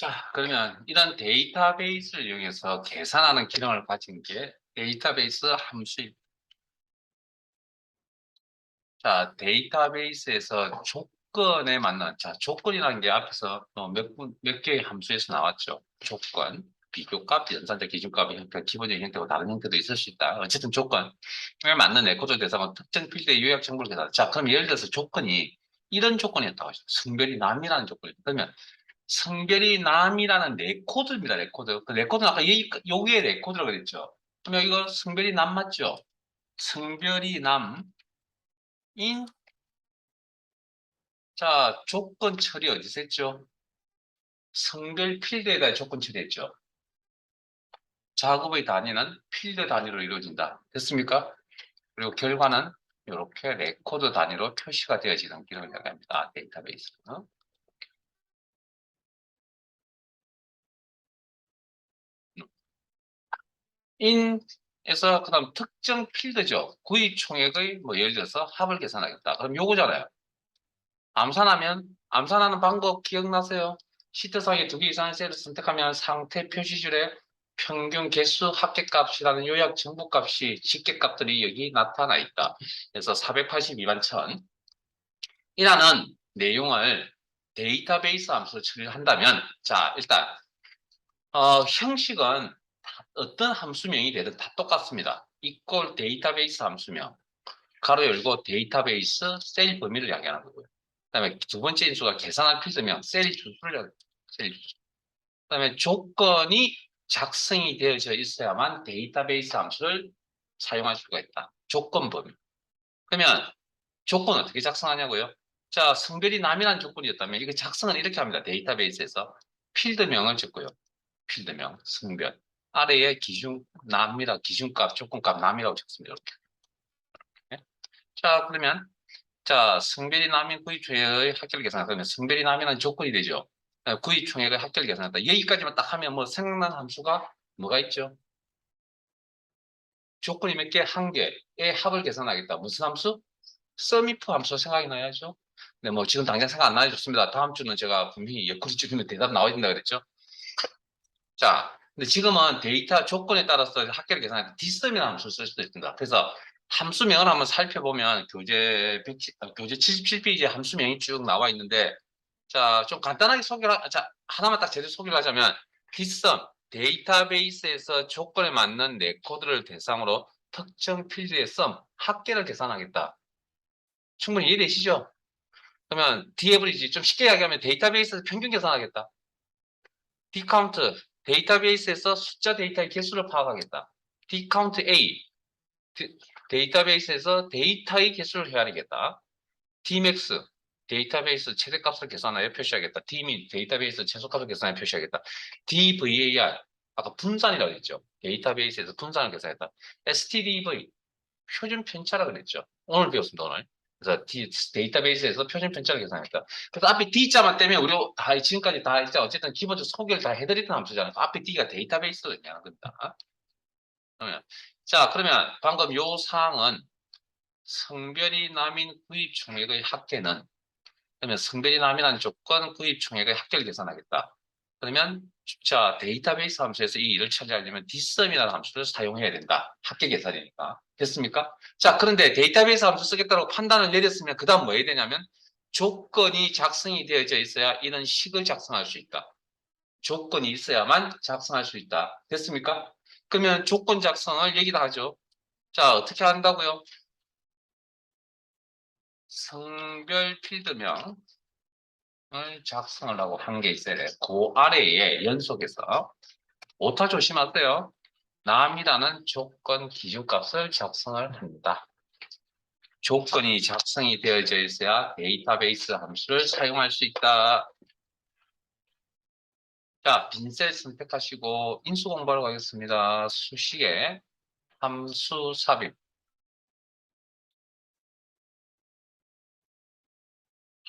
자, 그러면 이런 데이터베이스를 이용해서 계산하는 기능을 가진 게 데이터베이스 함수입니다. 자, 데이터베이스에서 조건에 맞는, 자, 조건이라는 게 앞에서 몇 개의 함수에서 나왔죠. 조건, 비교값, 연산자 기준값의 형태, 기본적인 형태고 다른 형태도 있을 수 있다. 어쨌든 조건에 맞는 레코드 대상은 특정 필드의 요약 정보를 계산. 자, 그럼 예를 들어서 조건이 이런 조건이었다고 하죠. 성별이 남이라는 조건이. 그러면 성별이 남이라는 레코드입니다. 레코드. 그 레코드는 아까 여기에 레코드라고 그랬죠. 그러면 이거 성별이 남 맞죠? 성별이 남인, 자, 조건 처리 어디서 했죠? 성별 필드에다 조건 처리했죠. 작업의 단위는 필드 단위로 이루어진다. 됐습니까? 그리고 결과는 이렇게 레코드 단위로 표시가 되어지는 기능을 이야기합니다. 데이터베이스. 인에서 그다음 특정 필드죠. 구입 총액의 뭐 예를 들어서 합을 계산하겠다. 그럼 요거잖아요. 암산하는 방법 기억나세요? 시트상에 두 개 이상의 셀을 선택하면 상태 표시줄에 평균 개수 합계값이라는 요약 정보값이 집계값들이 여기 나타나 있다. 그래서 482만 천 이라는 내용을 데이터베이스 함수로 처리를 한다면, 자, 일단 형식은 어떤 함수명이 되든 다 똑같습니다. 이꼴 데이터베이스 함수명, 가로 열고 데이터베이스 셀 범위를 이야기하는 거고요. 그다음에 두 번째 인수가 계산할 필드명, 셀 주수를 셀 주수. 그다음에 조건이 작성이 되어져 있어야만 데이터베이스 함수를 사용할 수가 있다. 조건 범위. 그러면 조건 어떻게 작성하냐고요? 자, 성별이 남이라는 조건이었다면 이거 작성은 이렇게 합니다. 데이터베이스에서 필드명을 적고요. 필드명, 성별. 아래에 기준, 남이라, 기준값, 조건값, 남이라고 적습니다. 이렇게. 네? 자, 그러면, 자, 성별이 남인 구입총액의 합계를 계산하다. 그러면 성별이 남이라는 조건이 되죠. 구입총액의 합계를 계산한다. 여기까지만 딱 하면 뭐 생각나는 함수가 뭐가 있죠? 조건이 몇 개? 한 개의 합을 계산하겠다. 무슨 함수? sumif 함수 생각이 나야죠. 네, 뭐 지금 당장 생각 안 나요. 좋습니다. 다음 주는 제가 분명히 옆구리 찌르면 대답 나와야 된다 그랬죠. 자, 근데 지금은 데이터 조건에 따라서 합계를 계산할 때 dsum이라는 함수를 쓸 수도 있습니다. 그래서 함수명을 한번 살펴보면 교재 77페이지에 함수명이 쭉 나와 있는데, 자, 좀 간단하게 자, 하나만 딱 제대로 소개를 하자면 dsum, 데이터베이스에서 조건에 맞는 레코드를 대상으로 특정 필드의 sum, 합계를 계산하겠다. 충분히 이해되시죠? 그러면 dAverage 좀 쉽게 이야기하면 데이터베이스에서 평균 계산하겠다. dcount 데이터베이스에서 숫자 데이터의 개수를 파악하겠다. dcount A 데이터베이스에서 데이터의 개수를 헤아리겠다. dmax 데이터베이스 최대값을 계산하여 표시하겠다. dmin 데이터베이스 최소값을 계산하여 표시하겠다. dvar 아까 분산이라고 했죠. 데이터베이스에서 분산을 계산했다. stdv 표준 편차라고 그랬죠. 오늘 배웠습니다. 오늘. 그래서 데이터베이스에서 표준 편차를 계산했다. 그래서 앞에 D자만 떼면 우리 다 지금까지 다 이제 어쨌든 기본적 소개를 다 해드렸던 함수잖아요. 앞에 D가 데이터베이스를 얘기하는 겁니다. 그러면 자, 그러면 방금 요 사항은 성별이 남인 구입 총액의 합계는, 그러면 성별이 남이라는 조건 구입 총액의 합계를 계산하겠다. 그러면 자, 데이터베이스 함수에서 이 일을 처리하려면 dsum이라는 함수를 사용해야 된다. 합계 계산이니까. 됐습니까? 자, 그런데 데이터베이스 함수 쓰겠다고 판단을 내렸으면 그 다음 뭐 해야 되냐면 조건이 작성이 되어져 있어야 이런 식을 작성할 수 있다. 조건이 있어야만 작성할 수 있다. 됐습니까? 그러면 조건 작성을 여기다 하죠. 자, 어떻게 한다고요? 성별 필드명 작성을 하고 한 게 있어야 돼요. 그 아래에 연속해서 오타 조심하세요. 남이라는 조건 기준값을 작성을 합니다. 조건이 작성이 되어져 있어야 데이터베이스 함수를 사용할 수 있다. 자, 빈셀 선택하시고 인수 공부하러 가겠습니다. 수식에 함수 삽입.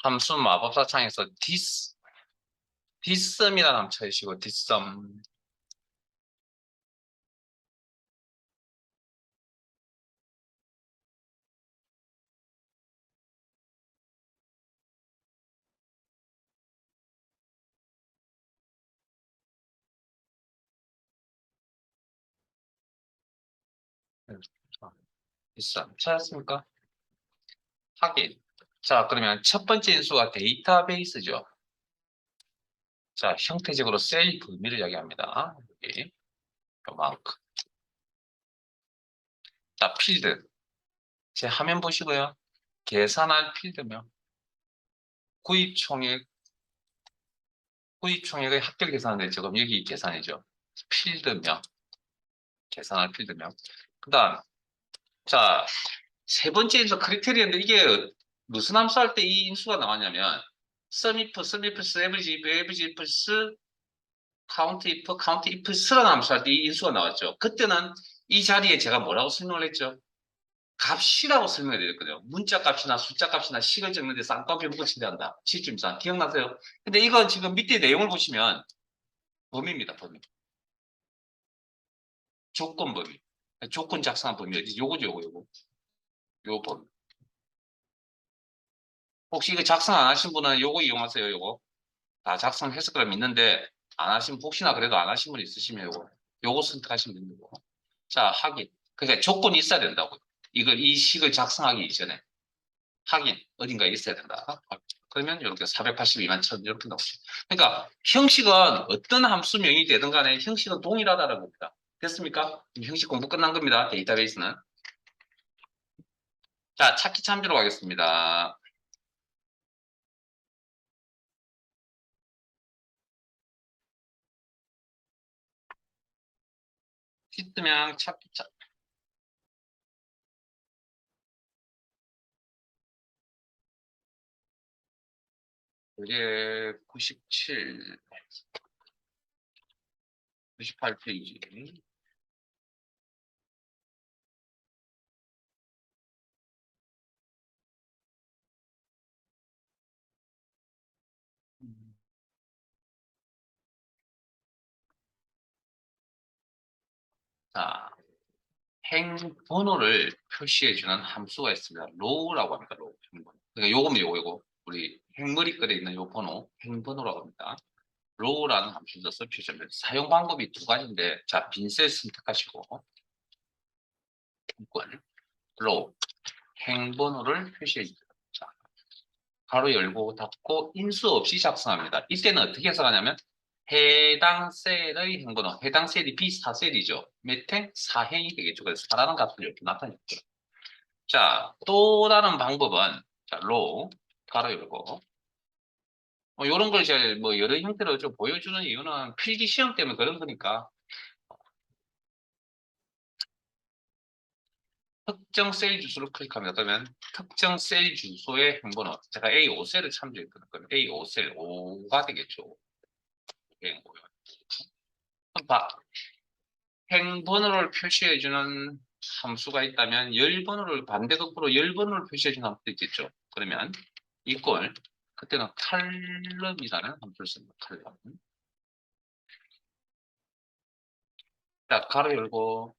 함수 마법사 창에서 dsum이라는 함수 쳐주시고 dsum. 있어. 찾았습니까? 확인. 자, 그러면 첫 번째 인수가 데이터베이스죠. 자, 형태적으로 셀 범위를 이야기합니다. 여기 요만큼. 자, 필드. 제 화면 보시고요. 계산할 필드명. 구입총액, 구입총액의 합계 계산인데 지금 여기 계산이죠. 필드명. 계산할 필드명. 그 다음, 자, 세 번째 인수 크리테리언인데 이게 무슨 함수 할 때 이 인수가 나왔냐면 sumif, sumifs, average, averageifs, countif, countifs라는 함수 할 때 이 인수가 나왔죠. 그때는 이 자리에 제가 뭐라고 설명을 했죠? 값이라고 설명해 드렸거든요. 문자 값이나 숫자 값이나 식을 적는 데 쌍꺼풀 묶어 친다한다. 시점상 기억나세요? 근데 이건 지금 밑에 내용을 보시면 범위입니다. 범위. 조건 범위. 조건 작성한 범위 어디? 요거죠, 요거. 요 범위. 혹시 이거 작성 안 하신 분은 요거 이용하세요, 요거. 다 작성했을 거라 믿는데 안 하시면 혹시나 그래도 안 하신 분 있으시면 요거 선택하시면 됩니다. 자, 확인. 그러니까 조건이 있어야 된다고. 이걸 이 식을 작성하기 이전에 확인 어딘가에 있어야 된다. 그러면 이렇게 482만 천 이렇게 나오죠. 그러니까 형식은 어떤 함수명이 되든 간에 형식은 동일하다는 겁니다. 됐습니까? 형식 공부 끝난 겁니다. 데이터베이스는. 자, 찾기 참조로 가겠습니다. 시트명 찾기 참 이게 97, 98페이지. 자, 행 번호를 표시해주는 함수가 있습니다. row라고 합니다. row. 그러니까 요거면 요거. 우리 행머리글에 있는 요 번호, 행번호라고 합니다. row라는 함수를 써서 표시합니다. 사용 방법이 두 가지인데, 자, 빈셀 선택하시고, 이권, row, 행번호를 표시해줍니다. 자, 가로 열고 닫고 인수 없이 작성합니다. 이때는 어떻게 해석하냐면, 해당 셀의 행번호, 해당 셀이 B4셀이죠. 몇 행? 4행이 되겠죠. 그래서 4라는 값을 이렇게 나타냈죠. 자, 또 다른 방법은, 자, row, 가로 열고, 이런 걸 이제 뭐 여러 형태로 좀 보여주는 이유는 필기 시험 때문에 그런 거니까, 특정 셀 주소를 클릭합니다. 그러면 특정 셀 주소의 행번호, 제가 A5셀을 참조했거든요. 그럼 A5셀 5가 되겠죠. 행번호를 표시해주는 함수가 있다면 열번호를 반대급부로 열번호를 표시해주는 함수도 있겠죠. 그러면 이걸 그때는 칼럼이라는 함수를 씁니다. 칼럼. 자, 가로 열고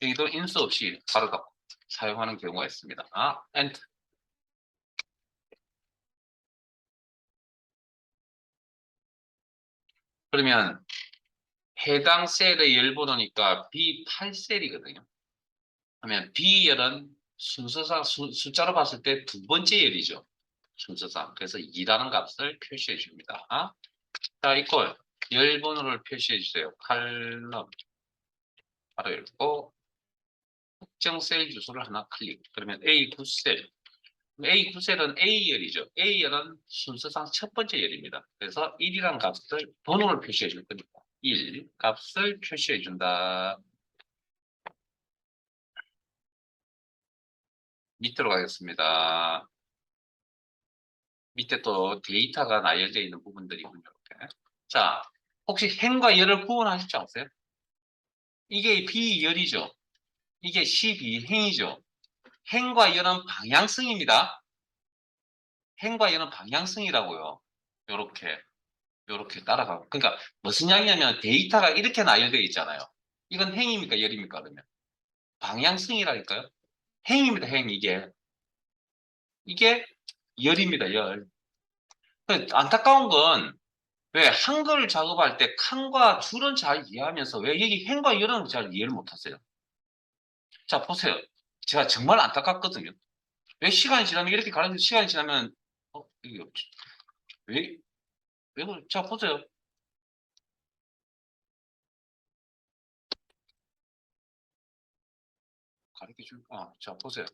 여기도 인수 없이 가로 닫고 사용하는 경우가 있습니다. 엔터. 그러면 해당 셀의 열번호니까 B8셀이거든요. 그러면 B열은 순서상 숫자로 봤을 때 두 번째 열이죠. 순서상. 그래서 2라는 값을 표시해 줍니다. 자, 이걸 열번호를 표시해 주세요. 칼럼 바로 읽고 특정 셀 주소를 하나 클릭. 그러면 A9셀. A9셀은 A열이죠. A열은 순서상 첫 번째 열입니다. 그래서 1이라는 값을 번호를 표시해 줄 거니까 1 값을 표시해 준다. 밑으로 가겠습니다. 밑에 또 데이터가 나열되어 있는 부분들이 있군요. 이렇게. 자, 혹시 행과 열을 구분하실 줄 아세요? 이게 B열이죠. 이게 12행이죠. 행과 열은 방향성입니다. 행과 열은 방향성이라고요. 요렇게, 요렇게 따라가고. 그러니까 무슨 이야기냐면 데이터가 이렇게 나열되어 있잖아요. 이건 행입니까? 열입니까? 그러면. 방향성이라니까요. 행입니다. 행, 이게. 이게 열입니다. 열. 안타까운 건 왜 한글 작업할 때 칸과 줄은 잘 이해하면서 왜 여기 행과 열은 잘 이해를 못하세요? 자, 보세요. 제가 정말 안타깝거든요. 왜 시간이 지나면 이렇게 가는데 시간이 지나면 이게 없지. 왜, 자, 보세요. 가르쳐 줄, 자, 보세요.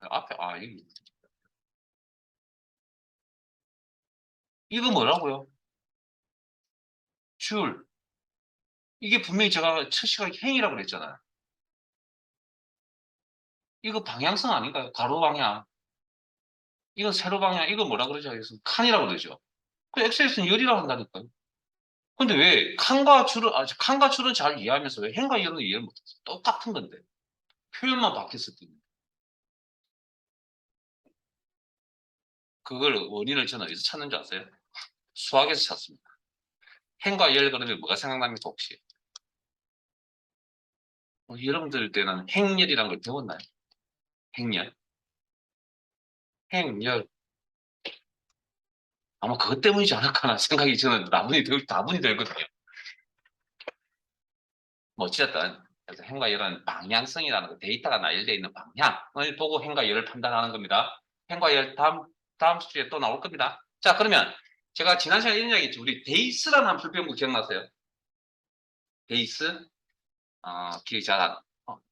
앞에, 여기. 이거 뭐라고요? 줄. 이게 분명히 제가 첫 시간에 행이라고 그랬잖아요. 이거 방향성 아닌가요? 가로 방향. 이건 세로 방향. 이거 뭐라 그러죠? 여기서 칸이라고 그러죠. 그 엑셀에서는 열이라고 한다니까요. 근데 왜 칸과 줄은 잘 이해하면서 왜 행과 열은 이해를 못했어? 똑같은 건데. 표현만 바뀌었을 뿐. 그걸 원인을 저는 어디서 찾는 줄 아세요? 수학에서 찾습니다. 행과 열 그러면 뭐가 생각납니까, 혹시? 여러분들 때는 행렬이라는 걸 배웠나요? 행렬. 행렬. 아마 그것 때문이지 않을까나 생각이 저는 다분히 들거든요. 뭐 어찌됐든 그래서 행과 열은 방향성이라는 거, 데이터가 나열되어 있는 방향을 보고 행과 열을 판단하는 겁니다. 행과 열 다음 주에 또 나올 겁니다. 자, 그러면 제가 지난 시간에 이런 이야기 했죠. 우리 데이스라는 함수 배운 거 기억나세요? 데이스? 기억이 잘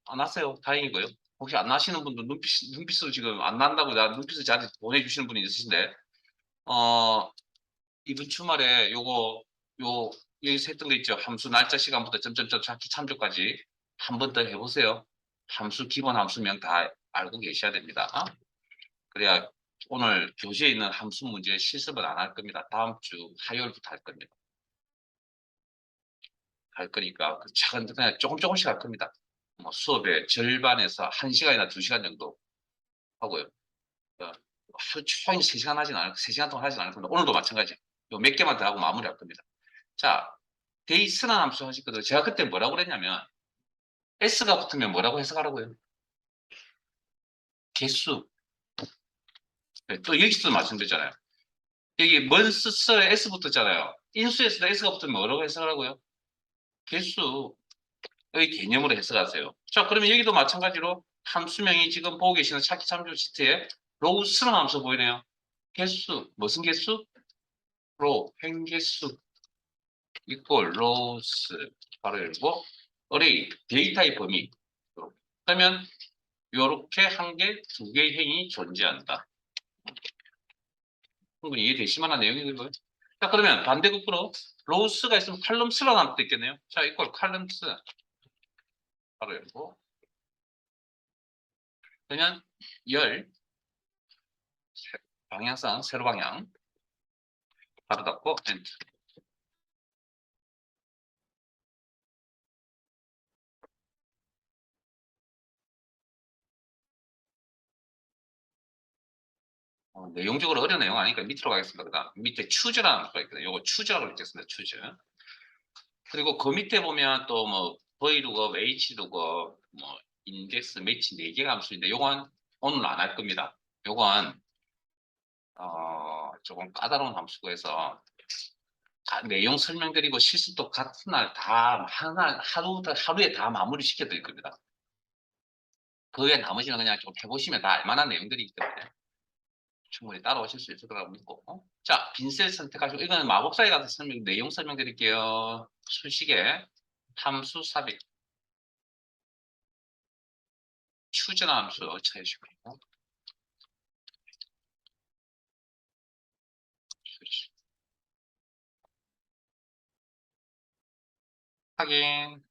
안 났어요. 다행이고요. 혹시 안 나시는 분들 눈빛으로 지금 안 난다고 눈빛을 저한테 보내주시는 분이 있으신데, 어, 이번 주말에 요, 여기서 했던 거 있죠. 함수 날짜 시간부터 점점점 찾기 참조까지 한 번 더 해보세요. 기본 함수명 다 알고 계셔야 됩니다. 그래야 오늘 교재에 있는 함수 문제 실습을 안 할 겁니다. 다음 주 화요일부터 할 겁니다. 할 거니까 차근 그냥 조금씩 할 겁니다. 뭐 수업의 절반에서 1시간이나 2시간 정도 하고요. 하루 종일 3시간 하진 않을, 3시간 동안 하진 않을 겁니다. 오늘도 마찬가지. 요 몇 개만 더 하고 마무리할 겁니다. 자, 데이스라는 함수 하셨거든요. 제가 그때 뭐라고 그랬냐면 S가 붙으면 뭐라고 해석하라고요? 개수. 네, 또 여기서도 말씀드렸잖아요. 여기 먼스서에 S 붙었잖아요. 인수에서도 S가 붙으면 뭐라고 해석하라고요? 개수의 개념으로 해석하세요. 자, 그러면 여기도 마찬가지로 함수명이 지금 보고 계시는 찾기 참조 시트에 로우스라는 함수 보이네요. 개수, 무슨 개수? 횡개수 이꼴 로스 바로 열고 어레이 데이터의 범위. 그러면 이렇게 한 개, 두 개의 행이 존재한다. 충분히 이해되실 만한 내용이고요. 자, 그러면 반대급부로 로스가 있으면 칼럼스라는 함수도 있겠네요. 자, 이꼴 칼럼스 바로 열고 그러면 열 방향성 세로 방향 바로 닫고 엔터. 내용적으로 어려운 내용 아니니까 밑으로 가겠습니다. 그다음 밑에 추즈라는 함수가 있거든요. 이거 추즈라고 읽겠습니다. 추즈. 그리고 그 밑에 보면 또 뭐 V룩업, H룩업, 뭐 인덱스, 매치 4개가 함수인데 요건 오늘 안 할 겁니다. 요건 조금 까다로운 함수고 해서 내용 설명드리고 실습도 같은 날 다 하루에 다 마무리 시켜드릴 겁니다. 그 외에 나머지는 그냥 좀 해보시면 다 알만한 내용들이기 때문에 충분히 따라오실 수 있을 거라고 믿고. 자, 빈셀 선택하시고 이거는 마법사에 가서 내용 설명드릴게요. 수식에 함수 삽입 추전 함수 찾으시고 확인.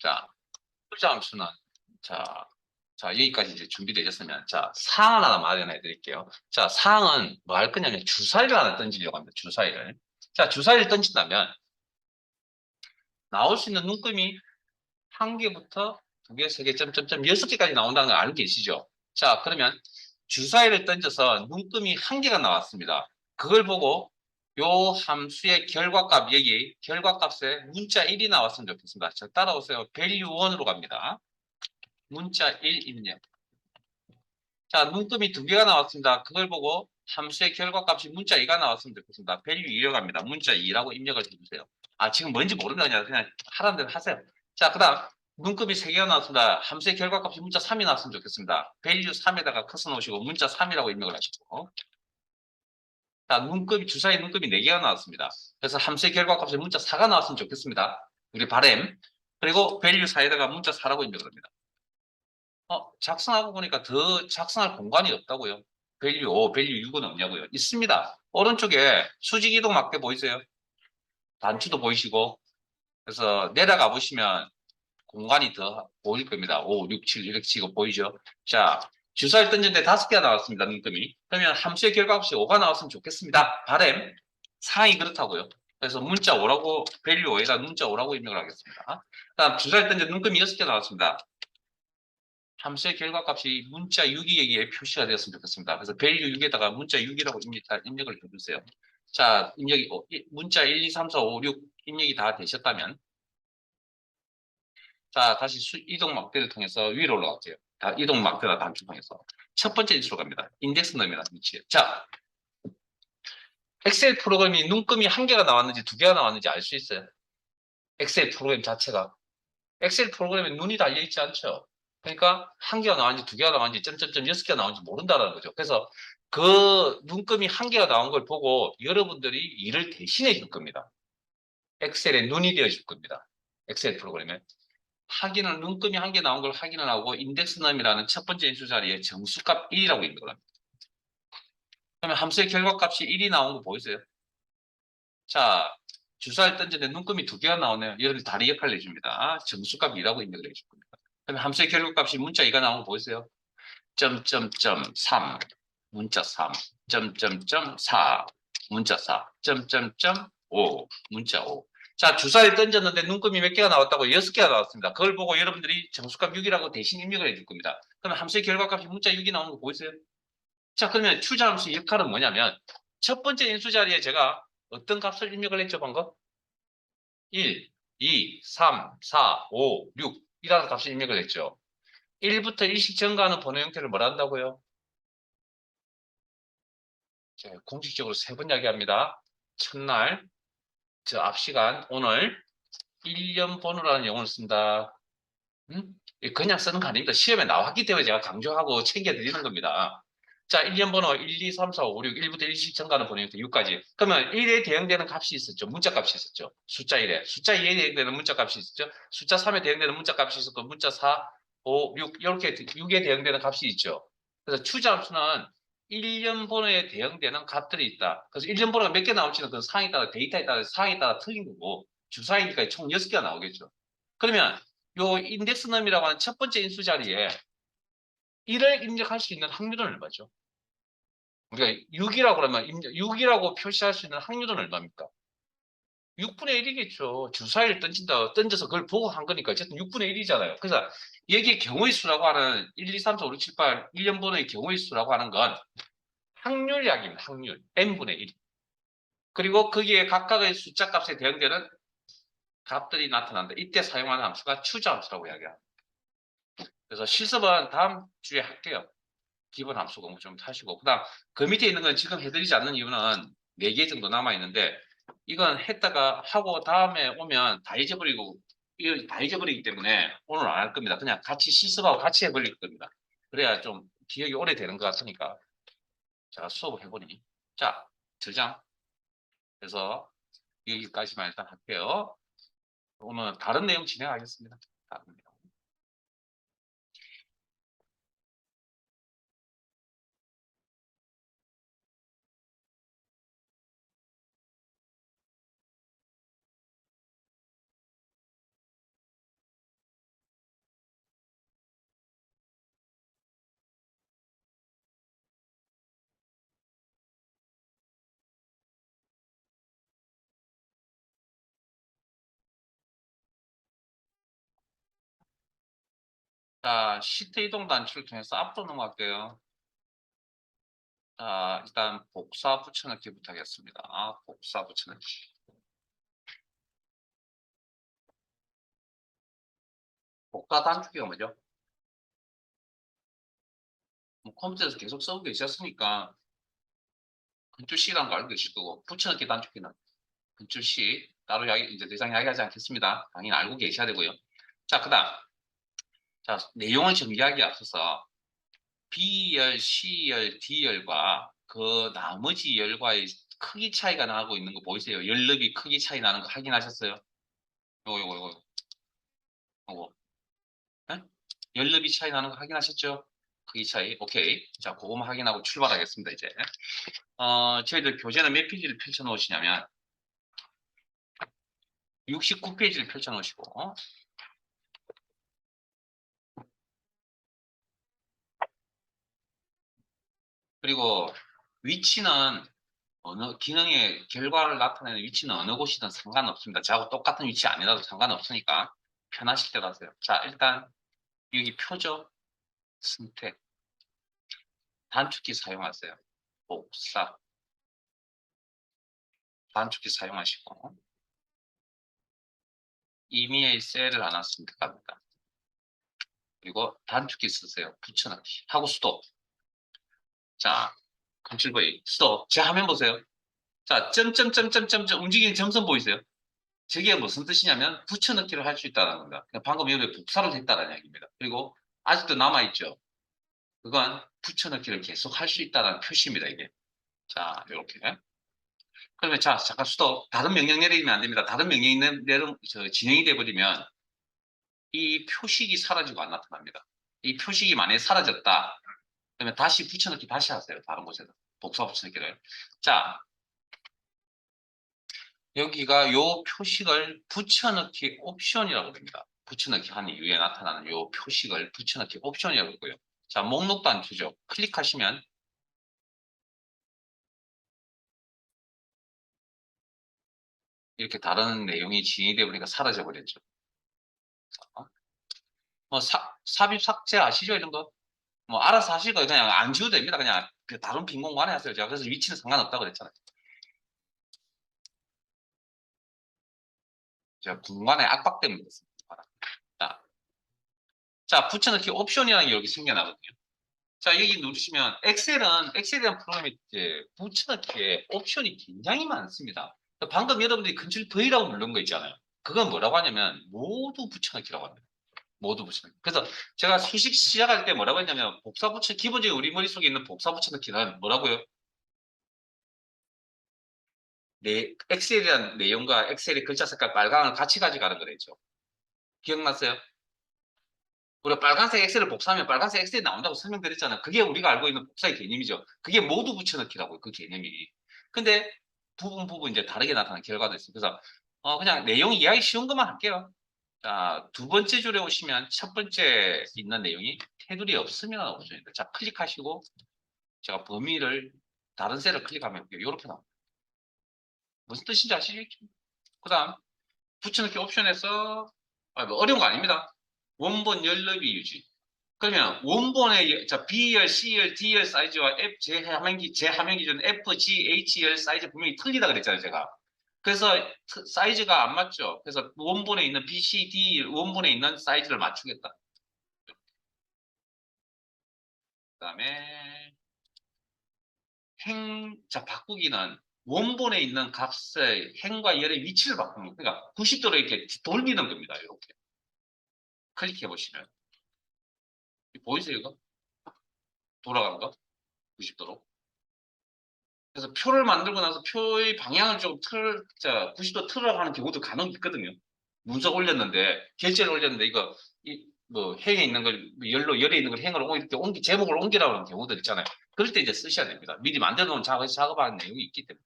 자, 투자 함수는 자, 여기까지 이제 준비되셨으면 사항 하나 마련해 드릴게요. 자, 사항은 뭐 할 거냐면 주사위를 하나 던지려고 합니다. 주사위를. 자, 주사위를 던진다면 나올 수 있는 눈금이 한 개부터 두 개, 세 개, 점점점 6개까지 나온다는 걸 알고 계시죠? 자, 그러면 주사위를 던져서 눈금이 한 개가 나왔습니다. 그걸 보고 요 함수의 결과값 여기 결과값에 문자 1이 나왔으면 좋겠습니다. 자, 따라오세요. value 1으로 갑니다. 문자 1 입력. 자, 눈금이 두 개가 나왔습니다. 그걸 보고 함수의 결과값이 문자 2가 나왔으면 좋겠습니다. value 2로 갑니다. 문자 2라고 입력을 해주세요. 아, 지금 뭔지 모른다. 그냥 하라는 대로 하세요. 자, 그 다음 눈금이 3개가 나왔습니다. 함수의 결과값이 문자 3이 나왔으면 좋겠습니다. value 3에다가 커서 놓으시고 문자 3이라고 입력을 하시고 자, 주사위 눈금이 4개가 나왔습니다. 그래서 함수의 결과값이 문자 4가 나왔으면 좋겠습니다. 우리 바램. 그리고 value 4에다가 문자 4라고 입력을 합니다. 작성하고 보니까 더 작성할 공간이 없다고요. value 5, value 6은 없냐고요. 있습니다. 오른쪽에 수직 이동 막대 보이세요? 단추도 보이시고. 그래서 내려가 보시면 공간이 더 보일 겁니다. 5, 6, 7 이렇게 치고 보이죠? 자, 주사를 던졌는데 5개가 나왔습니다. 눈금이. 그러면 함수의 결과값이 5가 나왔으면 좋겠습니다. 바램 상이 그렇다고요. 그래서 문자 5라고 value 5에다 문자 5라고 입력을 하겠습니다. 다음 주사를 던져 눈금이 6개 나왔습니다. 함수의 결과값이 문자 6이 여기에 표시가 되었으면 좋겠습니다. 그래서 value 6에다가 문자 6이라고 입력을 해주세요. 자, 입력이 문자 1, 2, 3, 4, 5, 6 입력이 다 되셨다면 자, 다시 이동 막대를 통해서 위로 올라갈게요. 이동 막대나 단추 통해서. 첫 번째 인수로 갑니다. 인덱스 넣습니다. 위치에. 자, 엑셀 프로그램이 눈금이 한 개가 나왔는지 두 개가 나왔는지 알 수 있어요. 엑셀 프로그램 자체가. 엑셀 프로그램에 눈이 달려있지 않죠. 그러니까 한 개가 나왔는지 두 개가 나왔는지 점점점 6개가 나왔는지 모른다는 거죠. 그래서 그 눈금이 한 개가 나온 걸 보고 여러분들이 일을 대신해 줄 겁니다. 엑셀에 눈이 되어 줄 겁니다. 엑셀 프로그램에. 확인은 눈금이 한 개 나온 걸 확인을 하고 인덱스 넘이라는 첫 번째 인수 자리에 정수값 1이라고 입력을 합니다. 그러면 함수의 결과값이 1이 나온 거 보이세요? 자, 주사를 던졌는데 눈금이 두 개가 나오네요. 여러분 다리 역할을 해줍니다. 정수값 2라고 입력을 해줄 겁니다. 그러면 함수의 결과값이 문자 2가 나온 거 보이세요? 점점점 3 문자 3 점점점 4 문자 4 점점점 5 문자 5 자, 주사를 던졌는데 눈금이 몇 개가 나왔다고? 6개가 나왔습니다. 그걸 보고 여러분들이 정수값 6이라고 대신 입력을 해줄 겁니다. 그러면 함수의 결과값이 문자 6이 나오는 거 보이세요? 자, 그러면 추자함수의 역할은 뭐냐면 첫 번째 인수 자리에 제가 어떤 값을 입력을 했죠, 방금? 1, 2, 3, 4, 5, 6 이라는 값을 입력을 했죠. 1부터 일씩 증가하는 번호 형태를 뭐라 한다고요? 공식적으로 세 번 이야기합니다. 첫날, 저 앞 시간, 오늘 1년 번호라는 용어를 쓴다. 그냥 쓰는 거 아닙니다. 시험에 나왔기 때문에 제가 강조하고 챙겨드리는 겁니다. 자, 1년 번호 1, 2, 3, 4, 5, 6, 1부터 1씩 증가하는 번호 형태 6까지. 그러면 1에 대응되는 값이 있었죠. 문자 값이 있었죠. 숫자 1에. 숫자 2에 대응되는 문자 값이 있었죠. 숫자 3에 대응되는 문자 값이 있었고, 문자 4, 5, 6, 이렇게 6에 대응되는 값이 있죠. 그래서 추자함수는 1년 번호에 대응되는 값들이 있다. 그래서 1년 번호가 몇 개 나올지는 그 상황에 따라, 데이터에 따라, 상황에 따라 틀린 거고, 주사위니까 총 6개가 나오겠죠. 그러면 요 인덱스 넘이라고 하는 첫 번째 인수 자리에 1을 입력할 수 있는 확률은 얼마죠? 우리가 6이라고 그러면 6이라고 표시할 수 있는 확률은 얼마입니까? 6분의 1이겠죠. 주사위를 던져서 그걸 보고 한 거니까 어쨌든 6분의 1이잖아요. 그래서 여기에 경우의 수라고 하는 1, 2, 3, 4, 5, 6, 7, 8, 1년 번호의 경우의 수라고 하는 건 확률 약입니다. 확률. n분의 1. 그리고 거기에 각각의 숫자 값에 대응되는 값들이 나타난다. 이때 사용하는 함수가 추자함수라고 이야기합니다. 그래서 실습은 다음 주에 할게요. 기본 함수 공부 좀 하시고 그다음 그 밑에 있는 건 지금 해드리지 않는 이유는 4개 정도 남아 있는데 이건 했다가 하고 다음에 오면 다 잊어버리고 이거 다 잊어버리기 때문에 오늘 안 할 겁니다. 그냥 같이 실습하고 같이 해버릴 겁니다. 그래야 좀 기억이 오래 되는 것 같으니까 제가 수업을 해보니 자 저장 그래서 여기까지만 일단 할게요. 오늘 다른 내용 진행하겠습니다. 다른 내용. 자 시트 이동 단추를 통해서 앞으로 넘어갈게요. 자, 일단 복사 붙여넣기부터 하겠습니다. 복사 붙여넣기. 복사 단축키가 뭐죠? 뭐 컴퓨터에서 계속 써오고 계셨으니까 컨트롤 C라는 거 알고 계실 거고, 붙여넣기 단축키는 컨트롤 C 따로 이제 더 이상 이야기하지 않겠습니다. 당연히 알고 계셔야 되고요. 자, 그다음 자 내용을 정리하기 앞서서 B열, C열, D열과 그 나머지 열과의 크기 차이가 나고 있는 거 보이세요? 열너비 크기 차이 나는 거 확인하셨어요? 요거. 네? 열너비 차이 나는 거 확인하셨죠? 크기 차이. 오케이. 자, 그거만 확인하고 출발하겠습니다, 이제. 저희들 교재는 몇 페이지를 펼쳐 놓으시냐면 69페이지를 펼쳐 놓으시고, 그리고 위치는 어느 기능의 결과를 나타내는 위치는 어느 곳이든 상관없습니다. 저하고 똑같은 위치 아니라도 상관없으니까 편하실 대로 하세요. 자, 일단 여기 표죠. 선택. 단축키 사용하세요. 복사. 단축키 사용하시고 임의의 셀을 하나 선택합니다. 그리고 단축키 쓰세요. 붙여넣기. 하고 스톱. 자, 컨트롤 V. 스톱. 제 화면 보세요. 자, 점점점점점 움직이는 점선 보이세요? 저게 무슨 뜻이냐면 붙여넣기를 할 수 있다는 겁니다. 방금 여기 복사를 했다는 이야기입니다. 그리고 아직도 남아있죠. 그건 붙여넣기를 계속 할 수 있다는 표시입니다, 이게. 자, 이렇게. 그러면 자, 잠깐 스톱. 다른 명령 내리면 안 됩니다. 다른 명령이 진행이 돼버리면 이 표식이 사라지고 안 나타납니다. 이 표식이 만약에 사라졌다. 그러면 다시 붙여넣기 다시 하세요. 다른 곳에서. 복사 붙여넣기를. 자, 여기가 요 표식을 붙여넣기 옵션이라고 합니다. 붙여넣기 하는 이유에 나타나는 요 표식을 붙여넣기 옵션이라고 하고요. 자, 목록도 안 켜죠. 클릭하시면 이렇게 다른 내용이 진행이 되어 버리니까 사라져 버렸죠. 뭐 삽입 삭제 아시죠? 이런 거? 뭐 알아서 하시고 그냥 안 지워도 됩니다. 그냥 그 다른 빈 공간에 하세요. 제가 그래서 위치는 상관없다고 그랬잖아요. 제가 공간에 압박되면 그렇습니다. 자, 자, 붙여넣기 옵션이라는 게 여기 생겨나거든요. 자, 여기 누르시면 엑셀이라는 프로그램이 이제 붙여넣기에 옵션이 굉장히 많습니다. 방금 여러분들이 컨트롤 V라고 누른 거 있잖아요. 그건 뭐라고 하냐면 모두 붙여넣기라고 합니다. 모두 붙여넣기. 그래서 제가 수식 시작할 때 뭐라고 했냐면 복사 붙여 기본적인 우리 머릿속에 있는 복사 붙여넣기는 뭐라고요? 엑셀이라는 내용과 엑셀의 글자 색깔 빨강을 같이 가져가는 거랬죠. 기억났어요? 우리가 빨간색 엑셀을 복사하면 빨간색 엑셀이 나온다고 설명드렸잖아요. 그게 우리가 알고 있는 복사의 개념이죠. 그게 모두 붙여넣기라고요. 그 개념이. 근데 부분 이제 다르게 나타나는 결과도 있어요. 그래서 그냥 내용 이해하기 쉬운 것만 할게요. 자, 두 번째 줄에 오시면 첫 번째 있는 내용이 테두리 없으면 옵션입니다. 자, 클릭하시고 제가 범위를 다른 셀을 클릭하면 이렇게 나옵니다. 무슨 뜻인지 아시겠죠? 그 다음 붙여넣기 옵션에서 뭐 어려운 거 아닙니다. 원본 열너비 유지. 그러면 원본의 자 B열, C열, D열 사이즈와 제 화면 기준 F, G, H열 사이즈 분명히 틀리다 그랬잖아요, 제가. 그래서 사이즈가 안 맞죠. 그래서 원본에 있는 B, C, D 원본에 있는 사이즈를 맞추겠다. 그다음에 자 바꾸기는 원본에 있는 값의 행과 열의 위치를 바꾸는 거예요. 그러니까 90도로 이렇게 돌리는 겁니다. 이렇게 클릭해 보시면 보이세요, 이거? 돌아간 거? 90도로. 그래서 표를 만들고 나서 표의 방향을 좀 90도 틀으라고 하는 경우도 간혹 있거든요. 문서 올렸는데, 결제를 올렸는데, 이거, 뭐, 행에 있는 걸, 열에 있는 걸 행으로 이렇게 제목을 옮기라고 하는 경우들 있잖아요. 그럴 때 이제 쓰셔야 됩니다. 미리 만들어 놓은 작업하는 내용이 있기 때문에.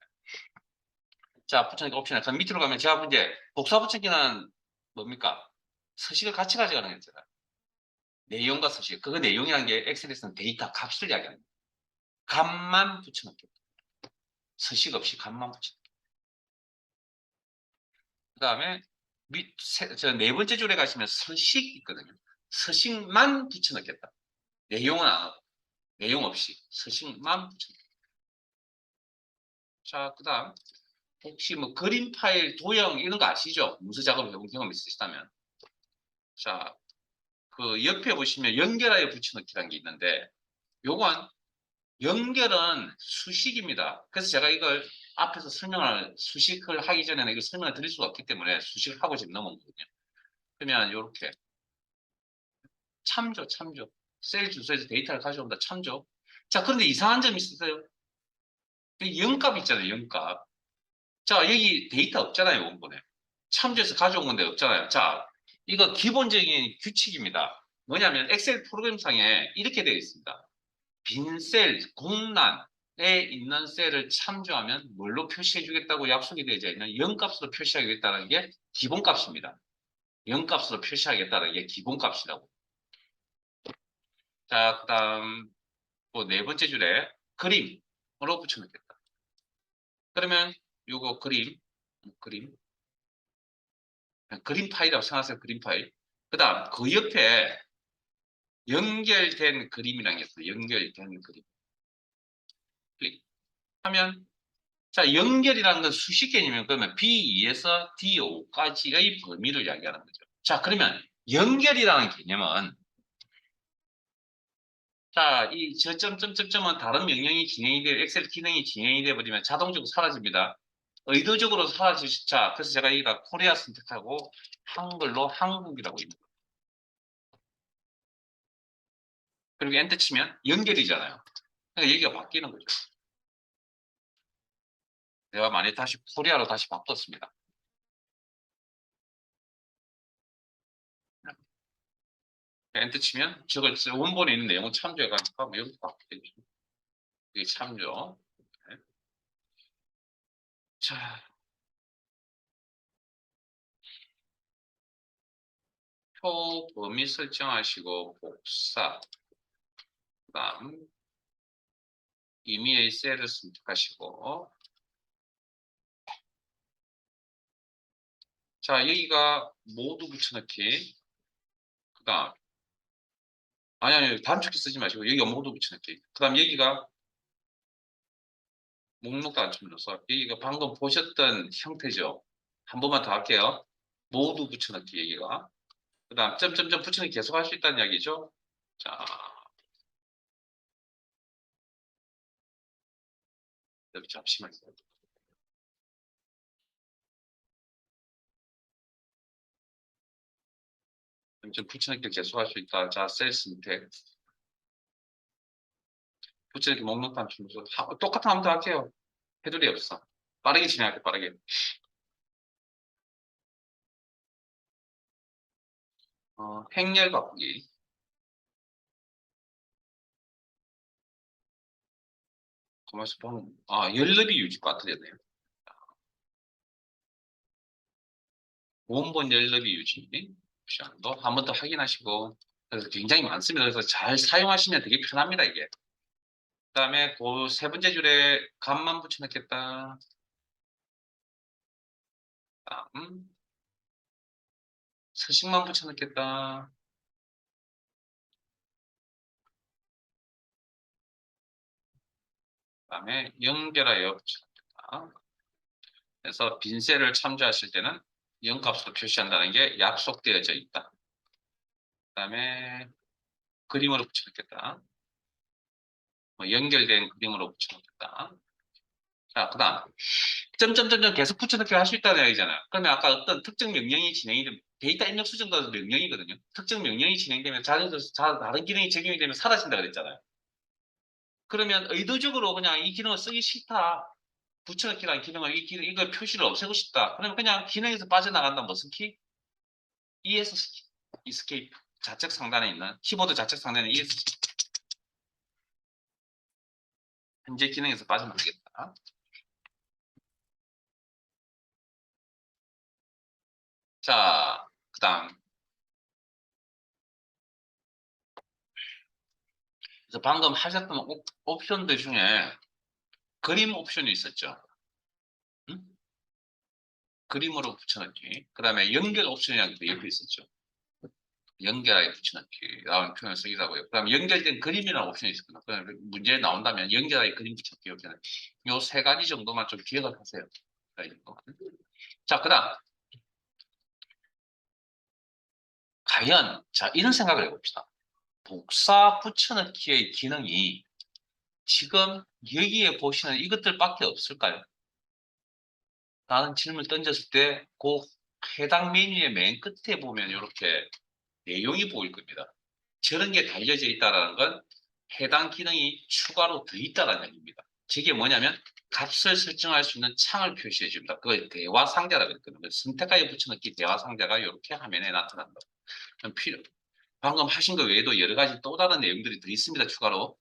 자, 붙여넣기 옵션에. 그럼 밑으로 가면 제가 이제 복사 붙여넣기는 뭡니까? 서식을 같이 가져가는 거잖아요. 내용과 서식. 그거 내용이라는 게 엑셀에서는 데이터 값을 이야기합니다. 값만 붙여넣기. 서식 없이 값만 붙여넣기. 그 다음에 네 번째 줄에 가시면 서식 있거든요. 서식만 붙여넣겠다. 내용은 안 하고, 내용 없이 서식만 붙여넣겠다. 자, 그 다음 혹시 뭐 그림 파일, 도형 이런 거 아시죠? 문서 작업을 해본 경험 있으시다면. 자, 그 옆에 보시면 연결하여 붙여넣기라는 게 있는데 요건 연결은 수식입니다. 그래서 제가 이걸 앞에서 수식을 하기 전에는 이걸 설명을 드릴 수가 없기 때문에 수식을 하고 지금 넘어온 거거든요. 그러면 이렇게 참조. 셀 주소에서 데이터를 가져온다. 참조. 자, 그런데 이상한 점이 있으세요? 여기 영값 있잖아요. 영값. 자, 여기 데이터 없잖아요. 원본에. 참조해서 가져온 건데 없잖아요. 자, 이거 기본적인 규칙입니다. 뭐냐면 엑셀 프로그램상에 이렇게 되어 있습니다. 빈 셀, 공란에 있는 셀을 참조하면 뭘로 표시해 주겠다고 약속이 되어져 있는 0값으로 표시하겠다는 게 기본값입니다. 0값으로 표시하겠다는 게 기본값이라고. 자, 그 다음 뭐 네 번째 줄에 그림으로 붙여놓겠다. 그러면 요거 그림 그림 파일이라고 생각하세요. 그림 파일. 그 다음 그 옆에 연결된 그림이라는 게 있어요. 연결된 그림. 클릭하면 자, 연결이라는 건 수식 개념이면 그러면 B2에서 D5까지의 범위를 이야기하는 거죠. 자, 그러면 연결이라는 개념은 자, 이 저점점점점은 다른 명령이 진행이 돼 엑셀 기능이 진행이 돼 버리면 자동적으로 사라집니다. 의도적으로 사라지시 자, 그래서 제가 여기다 코리아 선택하고 한글로 한국이라고 있는 거예요. 그리고 엔터 치면 연결이잖아요. 그러니까 얘기가 바뀌는 거죠. 내가 많이 다시 코리아로 다시 바꿨습니다. 엔터 치면 저걸 원본에 있는 내용을 참조해가니까 뭐 여기서 바뀌겠죠. 이게 참조. 네. 자, 표 범위 설정하시고 복사. 그다음 임의의 셀을 선택하시고 자, 여기가 모두 붙여넣기. 그다음 아니 단축키 쓰지 마시고 여기가 모두 붙여넣기. 그다음 여기가 목록도 안 쳐넣어서 여기가 방금 보셨던 형태죠. 한 번만 더 할게요. 모두 붙여넣기 여기가. 그다음 점점점 붙여넣기 계속 할 수 있다는 이야기죠. 자, 여기 잠시만요. 점점 붙여넣기 계속 할 수 있다. 자, 셀 선택. 붙여넣기 목록 단축해서 똑같은 한번 더 할게요. 해둘이 없어. 빠르게 진행할게, 빠르게. 행렬 바꾸기. 가만있어 보면, 연립이 유지가 틀렸네요. 원본 연립이 유지. 옵션도 한 번 더 확인하시고. 그래서 굉장히 많습니다. 그래서 잘 사용하시면 되게 편합니다, 이게. 그 다음에 그 세 번째 줄에 값만 붙여넣겠다. 다음, 서식만 붙여넣겠다. 그 다음에 연결하여 붙여넣겠다. 그래서 빈셀을 참조하실 때는 0값으로 표시한다는 게 약속되어져 있다. 그 다음에 그림으로 붙여넣겠다. 뭐 연결된 그림으로 붙여넣겠다. 자, 그 다음 점점점점 계속 붙여넣기 할 수 있다는 이야기잖아요. 그러면 아까 어떤 특정 명령이 진행이 되면 데이터 입력 수정도 명령이거든요. 특정 명령이 진행되면 자연스러워 다른 기능이 적용이 되면 사라진다 그랬잖아요. 그러면 의도적으로 그냥 이 기능을 쓰기 싫다. 붙여넣기라는 기능을 이걸 표시를 없애고 싶다. 그러면 그냥 기능에서 빠져나간다. 무슨 키? ES escape 좌측 상단에 있는 키보드 좌측 상단에 ES 현재 기능에서 빠져나가겠다. 자, 그다음 그래서 방금 하셨던 옵션들 중에 그림 옵션이 있었죠. 응? 그림으로 붙여넣기. 그 다음에 연결 옵션이라는 게 옆에 있었죠. 연결하여 붙여넣기 라는 표현을 쓰기도 하고요. 그 다음에 연결된 그림이라는 옵션이 있습니다. 그다음에 문제에 나온다면 연결하여 그림 붙여넣기 옵션. 요 세 가지 정도만 좀 기억을 하세요. 자, 그 다음. 과연, 자, 이런 생각을 해봅시다. 복사 붙여넣기의 기능이 지금 여기에 보시는 이것들밖에 없을까요? 라는 질문을 던졌을 때 그 해당 메뉴의 맨 끝에 보면 이렇게 내용이 보일 겁니다. 저런 게 달려져 있다는 건 해당 기능이 추가로 더 있다는 얘기입니다. 저게 뭐냐면 값을 설정할 수 있는 창을 표시해 줍니다. 그걸 대화 상자라고 했거든요. 선택하여 붙여넣기 대화 상자가 이렇게 화면에 나타난다. 방금 하신 거 외에도 여러 가지 또 다른 내용들이 더 있습니다. 추가로.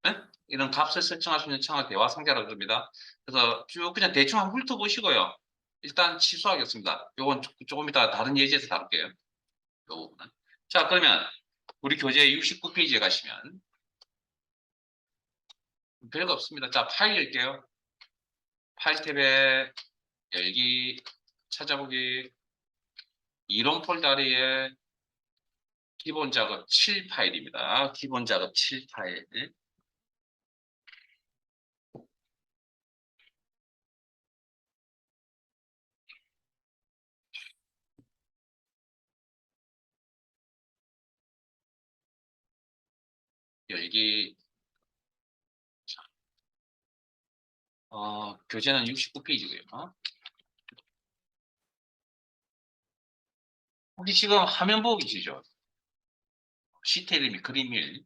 네? 이런 값을 설정할 수 있는 창을 대화 상자라고 합니다. 그래서 쭉 그냥 대충 한번 훑어보시고요. 일단 취소하겠습니다. 요건 조금 이따 다른 예제에서 다룰게요. 요 부분은. 자, 그러면 우리 교재 69페이지에 가시면 별거 없습니다. 자, 파일 열게요. 파일 탭에 열기, 찾아보기, 이론 폴더 아래에 기본 작업 7 파일입니다. 기본 작업 7 파일. 열기, 교재는 69페이지고요. 혹시 지금 화면 보고 계시죠? 시트 이름이 그림 1.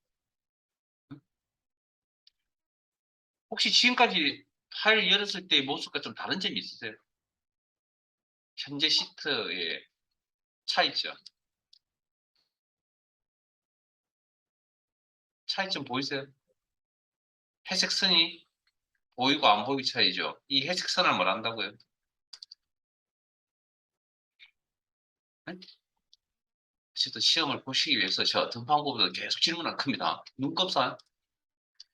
혹시 지금까지 파일 열었을 때의 모습과 좀 다른 점이 있으세요? 현재 시트의 차이점. 차이점 보이세요? 회색 선이 보이고 안 보이고 차이죠. 이 회색 선을 뭘 한다고요? 어쨌든 시험을 보시기 위해서 저 어떤 방법으로 계속 질문할 겁니다. 눈금산,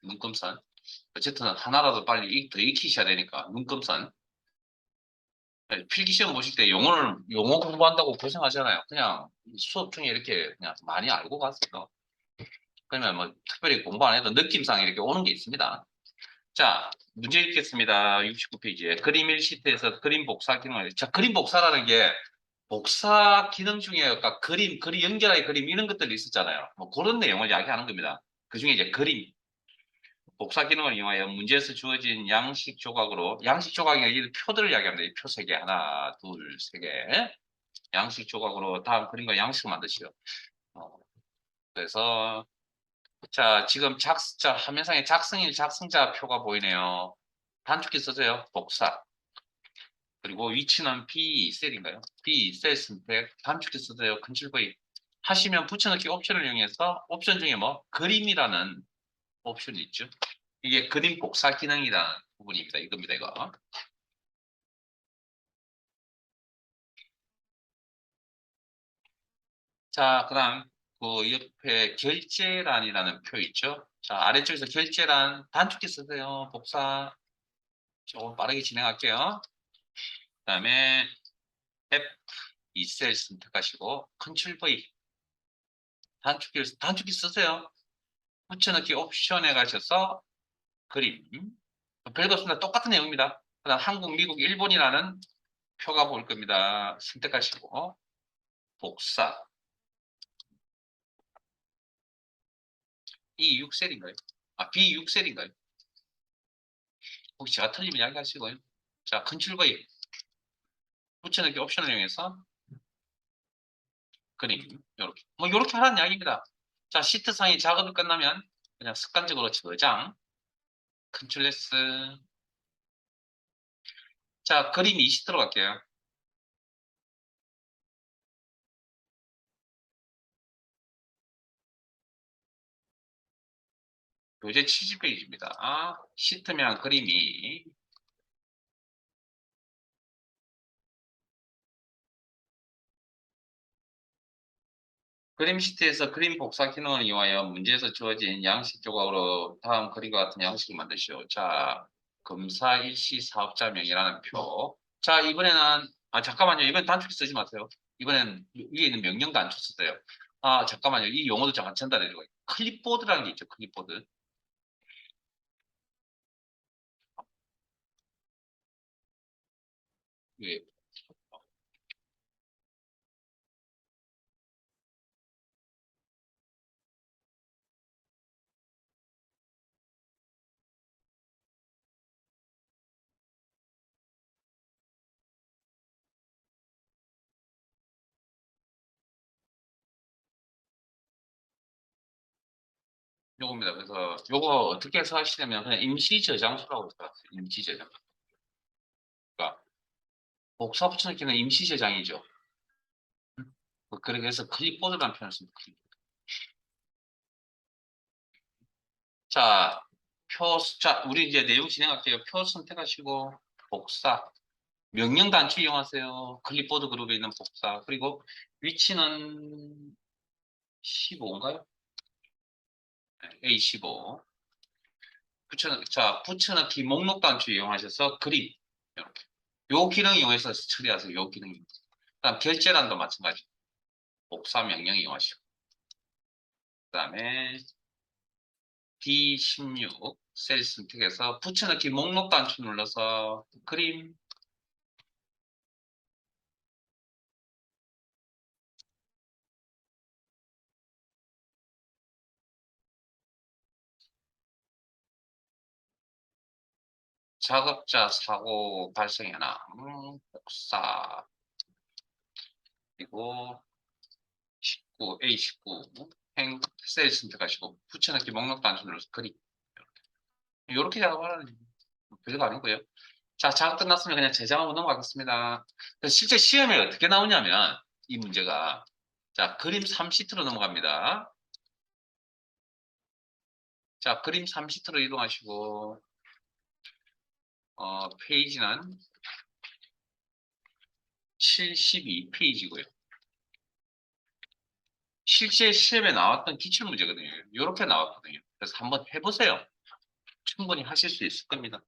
눈금산. 어쨌든 하나라도 빨리 더 익히셔야 되니까 눈금산. 필기시험 보실 때 용어 공부한다고 고생하잖아요. 그냥 수업 중에 이렇게 그냥 많이 알고 갔어요. 그러면 뭐 특별히 공부 안 해도 느낌상 이렇게 오는 게 있습니다. 자, 문제 읽겠습니다. 69페이지에 그림 1시트에서 그림 복사 기능을. 자, 그림 복사라는 게 복사 기능 중에 아까 그림 연결의 그림 이런 것들이 있었잖아요. 뭐 그런 내용을 이야기하는 겁니다. 그 중에 이제 그림 복사 기능을 이용하여 문제에서 주어진 양식 조각으로 양식 조각이 아니라 표들을 이야기합니다. 이 표 세 개, 하나, 둘, 세 개. 양식 조각으로 다음 그림과 양식을 만드시오. 그래서 자, 지금 자, 화면상에 작성일 작성자 표가 보이네요. 단축키 써세요. 복사. 그리고 위치는 B2셀인가요? B2셀 선택. 단축키 써세요. 컨트롤 V. 하시면 붙여넣기 옵션을 이용해서 옵션 중에 뭐 그림이라는 옵션이 있죠. 이게 그림 복사 기능이라는 부분입니다. 이겁니다, 이거. 자, 그다음 그 옆에 결제란이라는 표 있죠. 자, 아래쪽에서 결제란 단축키 쓰세요. 복사. 조금 빠르게 진행할게요. 그다음에 F2셀 선택하시고 컨트롤 V 단축키 쓰세요. 붙여넣기 옵션에 가셔서 그림. 별거 없습니다. 똑같은 내용입니다. 그다음 한국, 미국, 일본이라는 표가 보일 겁니다. 선택하시고 복사. 이 6셀인가요? 아, B 6셀인가요? 혹시 제가 틀리면 이야기하시고요. 자, 컨트롤 V 붙여넣기 옵션을 이용해서 그림 이렇게 뭐 이렇게 하라는 이야기입니다. 자, 시트 상의 작업이 끝나면 그냥 습관적으로 저장 컨트롤 S. 자, 그림 20 들어갈게요. 교재 70페이지입니다. 시트면 그림이 그림 시트에서 그림 복사 기능을 이용하여 문제에서 주어진 양식 조각으로 다음 그림과 같은 양식을 만드시오. 자, 검사 일시 사업자명이라는 표. 자, 이번에는 잠깐만요. 이번 단축키 쓰지 마세요. 이번엔 위에 있는 명령 단축 쓰세요. 아, 잠깐만요. 이 용어도 잠깐 전달해 줘요. 클립보드라는 게 있죠. 클립보드. 예. 요겁니다. 그래서 요거 어떻게 해서 하시냐면 그냥 임시 저장소라고 써놨어요. 임시 저장. 그러니까 복사 붙여넣기는 임시 저장이죠. 그렇게 해서 클립보드라는 표현을 씁니다. 자, 자, 우리 이제 내용 진행할게요. 표 선택하시고 복사. 명령 단추 이용하세요. 클립보드 그룹에 있는 복사. 그리고 위치는 15인가요? A15. 붙여넣기 목록 단추 이용하셔서 그림. 이렇게. 요 기능 이용해서 처리하세요. 요 기능. 그다음 결제란도 마찬가지. 복사 명령 이용하시고. 그다음에 D16 셀 선택해서 붙여넣기 목록 단추 눌러서 그림. 작업자 사고 발생해나 복사. 그리고 19, A19 셀 선택하시고 붙여넣기 목록 단추 눌러서 그림. 이렇게 작업하라는 별거 아니고요. 자, 작업 끝났으면 그냥 제작하고 넘어가겠습니다. 그래서 실제 시험에 어떻게 나오냐면 이 문제가 자, 그림 3시트로 넘어갑니다. 자, 그림 3시트로 이동하시고 페이지는 72페이지고요. 실제 시험에 나왔던 기출문제거든요. 이렇게 나왔거든요. 그래서 한번 해보세요. 충분히 하실 수 있을 겁니다.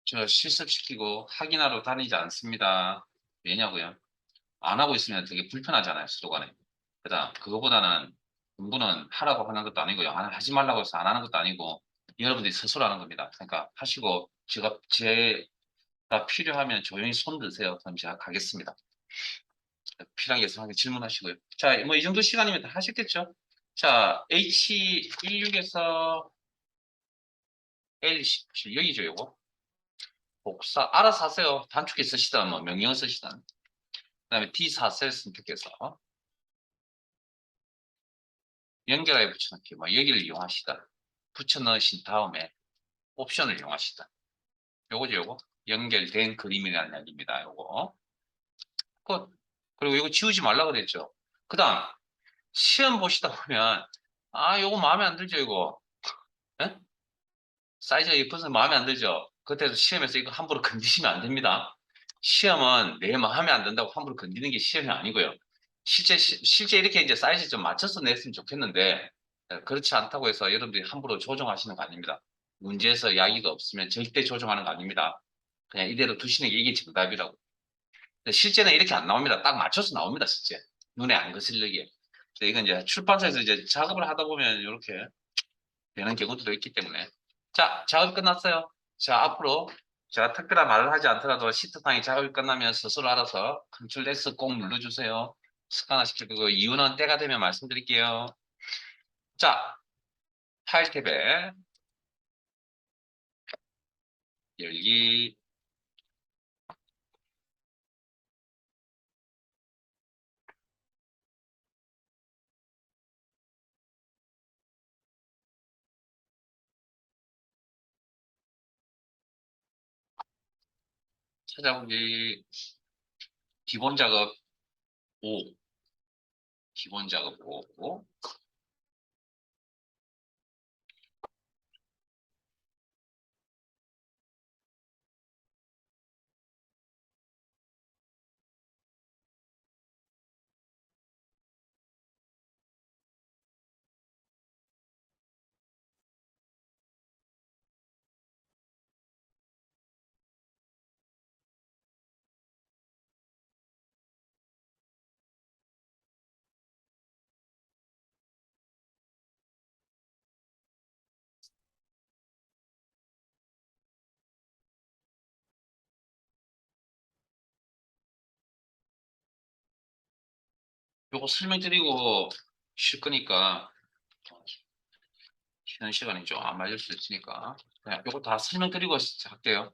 저 실습시키고 확인하러 다니지 않습니다. 왜냐고요? 안 하고 있으면 되게 불편하잖아요, 서로 간에. 그다음 그거보다는 공부는 하라고 하는 것도 아니고요. 하지 말라고 해서 안 하는 것도 아니고 여러분들이 스스로 하는 겁니다. 그러니까 하시고 제가 필요하면 조용히 손 드세요. 그럼 제가 가겠습니다. 필요한 게 있으면 질문하시고요. 자, 뭐 이 정도 시간이면 다 하셨겠죠? 자, H16에서 L17 여기죠, 요거. 복사 알아서 하세요. 단축키 쓰시든 뭐 명령어 쓰시든. 그다음에 D4 셀 선택해서 연결하여 붙여넣기, 뭐 여기를 이용하시다. 붙여넣으신 다음에 옵션을 이용하시다. 요거죠, 요거. 연결된 그림이라는 얘기입니다, 요거. 끝. 그리고 이거 지우지 말라 그랬죠. 그 다음, 시험 보시다 보면, 아, 요거 마음에 안 들죠, 이거. 예? 사이즈가 예뻐서 마음에 안 들죠. 그때도 시험에서 이거 함부로 건드시면 안 됩니다. 시험은 내 마음에 안 든다고 함부로 건드리는 게 시험이 아니고요. 실제 이렇게 이제 사이즈 좀 맞춰서 냈으면 좋겠는데, 그렇지 않다고 해서 여러분들이 함부로 조정하시는 거 아닙니다. 문제에서 야기가 없으면 절대 조정하는 거 아닙니다. 그냥 이대로 두시는 게 이게 정답이라고. 근데 실제는 이렇게 안 나옵니다. 딱 맞춰서 나옵니다, 실제. 눈에 안 거슬리게. 근데 이건 이제 출판사에서 이제 작업을 하다 보면 이렇게 되는 경우도 있기 때문에. 자, 작업 끝났어요. 자, 앞으로 제가 특별한 말을 하지 않더라도 시트상에 작업이 끝나면 스스로 알아서 컨트롤 S 꼭 눌러주세요. 습관화시킬 거고, 이유는 때가 되면 말씀드릴게요. 자, 파일 탭에 열기, 찾아보기, 기본 작업 5, 기본 작업 5, 요거 설명드리고 쉴 거니까, 쉬는 시간이 좀 안 맞을 수 있으니까 그냥 요거 다 설명드리고 시작할게요.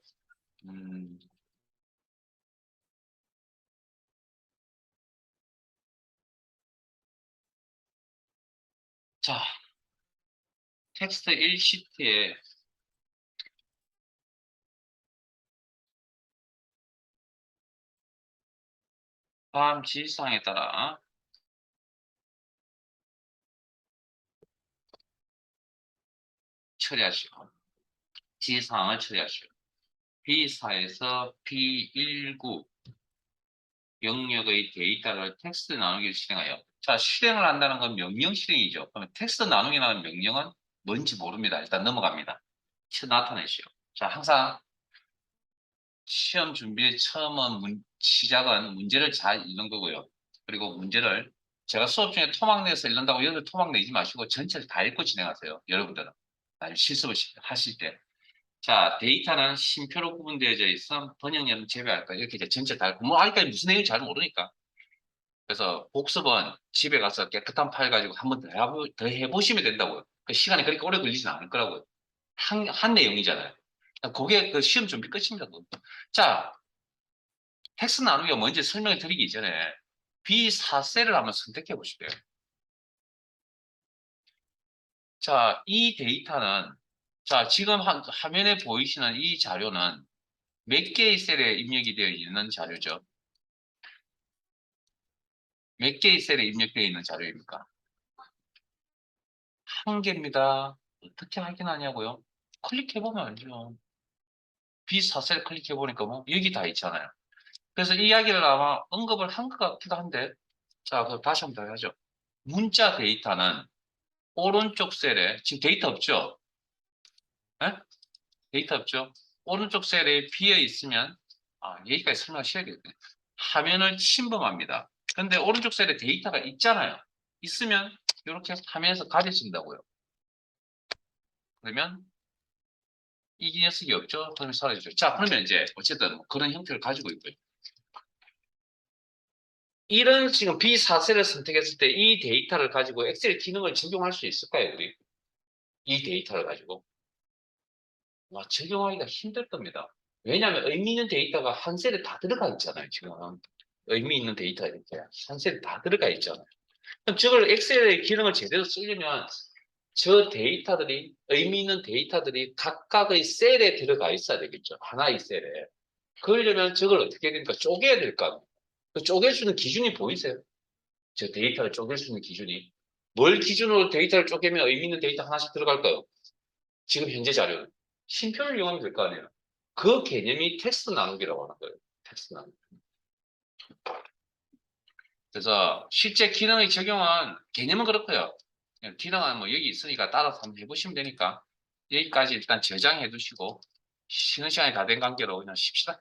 음, 자, 텍스트 1시트에 다음 지시사항에 따라 처리하시오. 지시사항을 처리하시오. B4에서 B19 영역의 데이터를 텍스트 나누기를 실행하여. 자, 실행을 한다는 건 명령 실행이죠. 그러면 텍스트 나누기라는 명령은 뭔지 모릅니다. 일단 넘어갑니다. 나타내시오. 자, 항상 시험 준비의 처음은 시작은 문제를 잘 읽는 거고요. 그리고 문제를 제가 수업 중에 토막 내서 읽는다고 여러분 토막 내지 마시고 전체를 다 읽고 진행하세요. 여러분들은. 아니면 실습을 하실 때. 자, 데이터는 심표로 구분되어져 있어 번역량은 제외할까 이렇게 이제 전체 다 읽고 뭐 아직까지 무슨 내용인지 잘 모르니까. 그래서 복습은 집에 가서 깨끗한 파일 가지고 한 번 더 해보시면 된다고요. 그 시간이 그렇게 오래 걸리진 않을 거라고요. 한 내용이잖아요. 그게 그 시험 준비 끝입니다. 자, 텍스트 나누기가 뭔지 설명을 드리기 전에 B4셀을 한번 선택해 보실게요. 자, 이 데이터는 자, 지금 화면에 보이시는 이 자료는 몇 개의 셀에 입력이 되어 있는 자료죠? 몇 개의 셀에 입력되어 있는 자료입니까? 한 개입니다. 어떻게 확인하냐고요? 클릭해보면 알죠. B4셀 클릭해보니까 뭐 여기 다 있잖아요. 그래서 이 이야기를 아마 언급을 한 것 같기도 한데 자, 그럼 다시 한번 더 하죠. 문자 데이터는 오른쪽 셀에 지금 데이터 없죠? 네? 데이터 없죠? 오른쪽 셀에 비어 있으면 여기까지 설명하셔야겠네. 화면을 침범합니다. 근데 오른쪽 셀에 데이터가 있잖아요. 있으면 이렇게 화면에서 가려진다고요. 그러면 이 녀석이 없죠? 그러면 사라지죠. 자, 그러면 이제 어쨌든 뭐 그런 형태를 가지고 있고요. 이런 지금 B4셀을 선택했을 때 이 데이터를 가지고 엑셀 기능을 적용할 수 있을까요, 우리? 이 데이터를 가지고. 적용하기가 힘들 겁니다. 왜냐하면 의미 있는 데이터가 한 셀에 다 들어가 있잖아요, 지금. 의미 있는 데이터 이렇게 한 셀에 다 들어가 있잖아요. 그럼 저걸 엑셀의 기능을 제대로 쓰려면 저 데이터들이, 의미 있는 데이터들이 각각의 셀에 들어가 있어야 되겠죠. 하나의 셀에. 그러려면 저걸 어떻게 해야 되니까 쪼개야 될까? 그 쪼갤 수 있는 기준이 보이세요? 저 데이터를 쪼갤 수 있는 기준이. 뭘 기준으로 데이터를 쪼개면 의미 있는 데이터 하나씩 들어갈까요? 지금 현재 자료는. 쉼표를 이용하면 될 거 아니에요. 그 개념이 텍스트 나누기라고 하는 거예요. 텍스트 나누기. 그래서 실제 기능의 적용은 개념은 그렇고요. 기능은 뭐 여기 있으니까 따라서 한번 해보시면 되니까 여기까지 일단 저장해 두시고 쉬는 시간이 다 된 관계로 그냥 쉽시다.